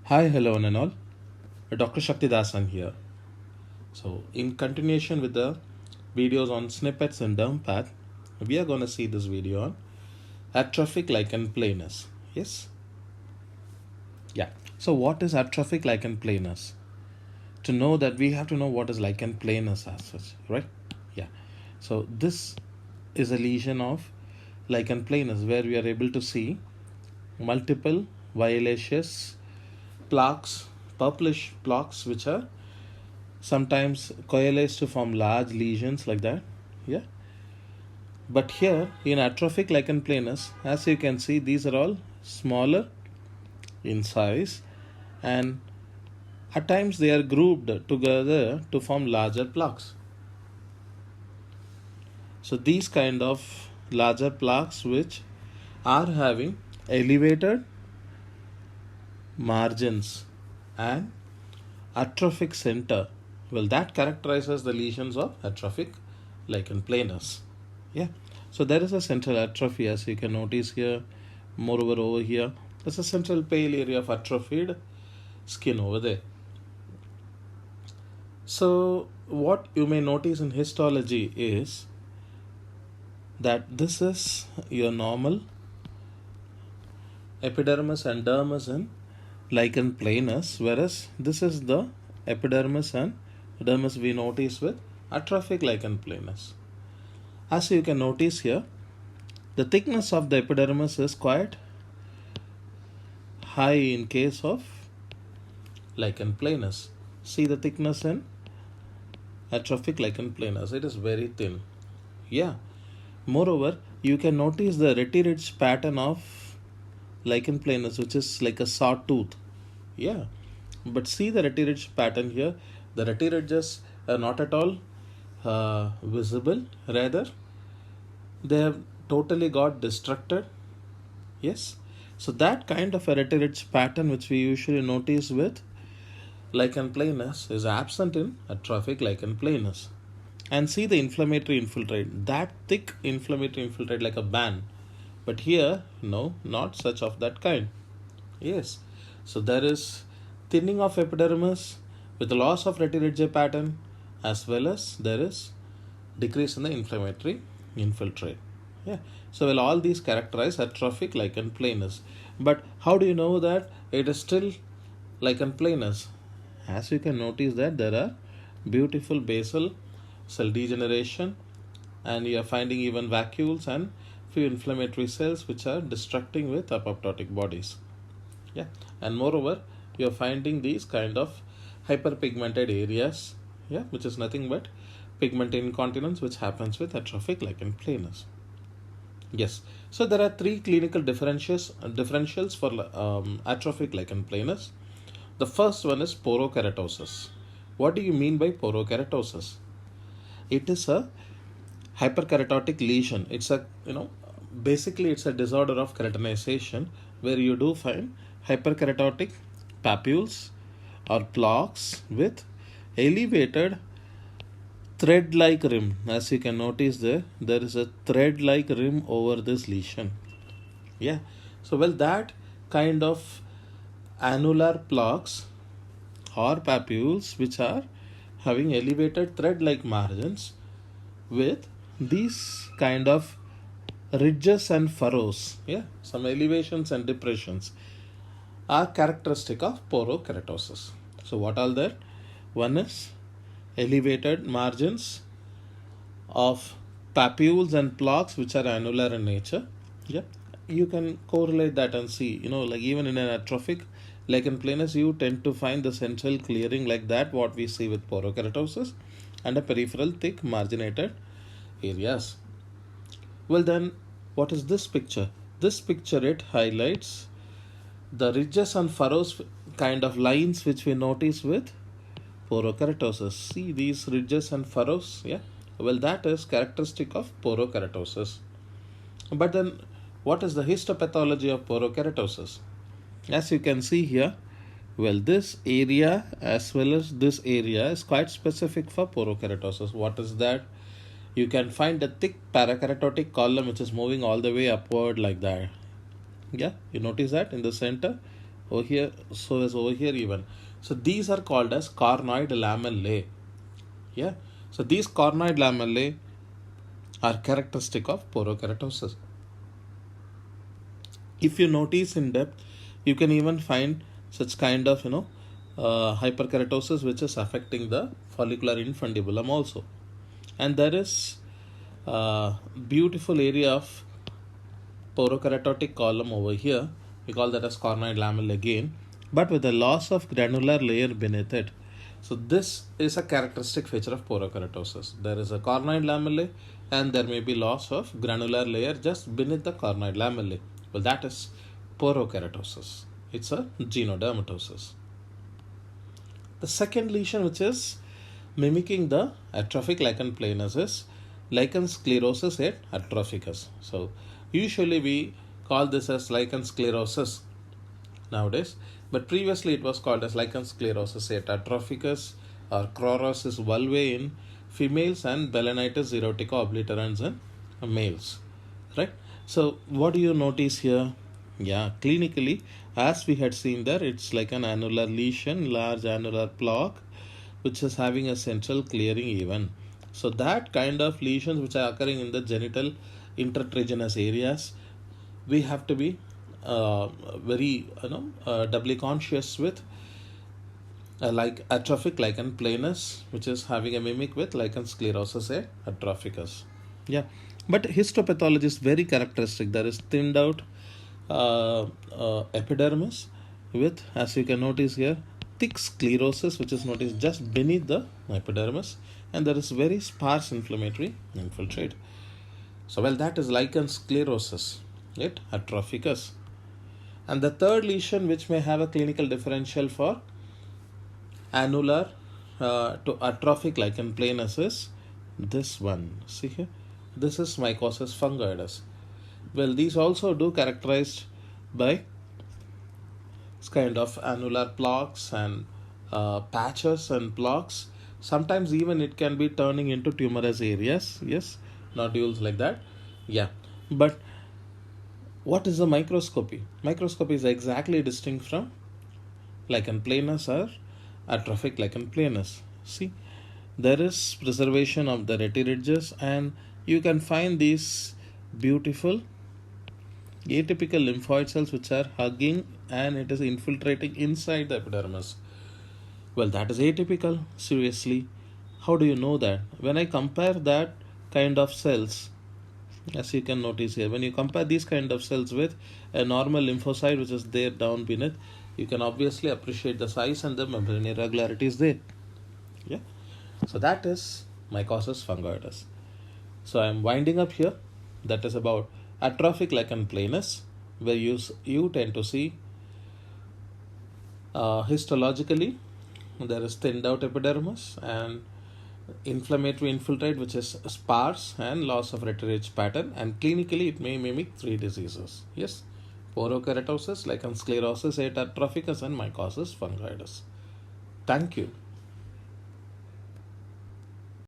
Hi, hello, one and all. Dr. Shaktidasan here. So, in continuation with the videos on snippets and derm path, we are going to see this video on atrophic lichen planus. Yes? Yeah. So, what is atrophic lichen planus? To know that, we have to know what is lichen planus as such, right? Yeah. So, this is a lesion of lichen planus where we are able to see multiple violaceous plaques, purplish plaques, which are sometimes coalesce to form large lesions like that. Yeah. But here in atrophic lichen planus, as you can see, these are all smaller in size, and at times they are grouped together to form larger plaques. So these kind of larger plaques which are having elevated margins and atrophic center, well, that characterizes the lesions of atrophic lichen planus. Yeah. So there is a central atrophy, as you can notice here. Moreover, over here, there's a central pale area of atrophied skin over there. So what you may notice in histology is that this is your normal epidermis and dermis in lichen planus, whereas this is the epidermis and dermis we notice with atrophic lichen planus. As you can notice here, the thickness of the epidermis is quite high in case of lichen planus. See the thickness in atrophic lichen planus, it is very thin. Yeah. Moreover, you can notice the retiridge pattern of lichen planus, which is like a sawtooth. Yeah. But see the retiridge pattern here. The retiridges are not at all visible. Rather, they have totally got destructed. Yes. So that kind of a retiridge pattern which we usually notice with lichen planus is absent in atrophic lichen planus. And see the inflammatory infiltrate, that thick inflammatory infiltrate like a band. But here, no, not such of that kind. Yes. So there is thinning of epidermis with the loss of retiridge pattern, as well as there is decrease in the inflammatory infiltrate. Yeah. So well, all these characterize atrophic lichen planus. But how do you know that it is still lichen planus? As you can notice that there are beautiful basal cell degeneration, and you are finding even vacuoles and few inflammatory cells which are destructing with apoptotic bodies. Yeah. And moreover, you are finding these kind of hyperpigmented areas, yeah, which is nothing but pigment incontinence which happens with atrophic lichen planus. Yes. So there are three clinical differentials for atrophic lichen planus. The first one is porokeratosis. What do you mean by porokeratosis? It is a hyperkeratotic lesion. It's a, basically it's a disorder of keratinization where you do find hyperkeratotic papules or plaques with elevated thread-like rim. As you can notice there is a thread-like rim over this lesion. Yeah. So well, that kind of annular plaques or papules which are having elevated thread-like margins with these kind of ridges and furrows, yeah, some elevations and depressions, are characteristic of porokeratosis. So what are there? One is elevated margins of papules and plaques which are annular in nature. Yeah, you can correlate that and see, like even in an atrophic lichen planus, you tend to find the central clearing like that, what we see with porokeratosis, and a peripheral thick marginated areas. Well then, what is this picture? This picture, it highlights the ridges and furrows kind of lines which we notice with porokeratosis. See these ridges and furrows, yeah. Well, that is characteristic of porokeratosis. But then, what is the histopathology of porokeratosis? As you can see here, well, this area as well as this area is quite specific for porokeratosis. What is that? You can find a thick parakeratotic column which is moving all the way upward like that. Yeah, you notice that in the center over here, so as over here even. So these are called as cornoid lamellae. Yeah. So these cornoid lamellae are characteristic of porokeratosis. If you notice in depth, you can even find such kind of hyperkeratosis which is affecting the follicular infundibulum also. And there is a beautiful area of porokeratotic column over here. We call that as cornoid lamella again, but with the loss of granular layer beneath it. So this is a characteristic feature of porokeratosis. There is a cornoid lamellae and there may be loss of granular layer just beneath the cornoid lamellae. Well, that is porokeratosis. It's a genodermatosis. The second lesion, which is mimicking the atrophic lichen planus, is lichen sclerosis et atrophicus. So usually we call this as lichen sclerosis nowadays, but previously it was called as lichen sclerosis et atrophicus or chlorosis vulvae in females and balanitis xerotica obliterans in males, right? So what do you notice here? Yeah, clinically, as we had seen there, it's like an annular lesion, large annular plaque, which is having a central clearing even. So that kind of lesions which are occurring in the genital intertriginous areas, we have to be very doubly conscious with like atrophic lichen planus, which is having a mimic with lichen sclerosis atrophicus. Yeah, but histopathology is very characteristic. There is thinned out epidermis with, as you can notice here, thick sclerosis which is noticed just beneath the epidermis, and there is very sparse inflammatory infiltrate. So well, that is lichen sclerosis it atrophicus. And the third lesion which may have a clinical differential for annular to atrophic lichen planus is this one. See here, this is mycosis fungoides. Well, these also do characterized by kind of annular plaques and patches and plaques. Sometimes even it can be turning into tumorous areas. Yes, nodules like that. Yeah, but what is the microscopy? Microscopy is exactly distinct from lichen planus or atrophic lichen planus. See, there is preservation of the retiridges, and you can find these beautiful atypical lymphoid cells which are hugging and it is infiltrating inside the epidermis. Well, that is atypical. Seriously, how do you know that? When I compare that kind of cells, as you can notice here, when you compare these kind of cells with a normal lymphocyte which is there down beneath, you can obviously appreciate the size and the membrane irregularities there. Yeah, so that is mycosis fungoides. So I am winding up here. That is about atrophic lichen planus, where you tend to see histologically there is thinned out epidermis and inflammatory infiltrate which is sparse and loss of retiridge pattern, and clinically it may mimic three diseases. Yes, porokeratosis, lichen sclerosis, atrophicus, and mycosis fungoides. Thank you.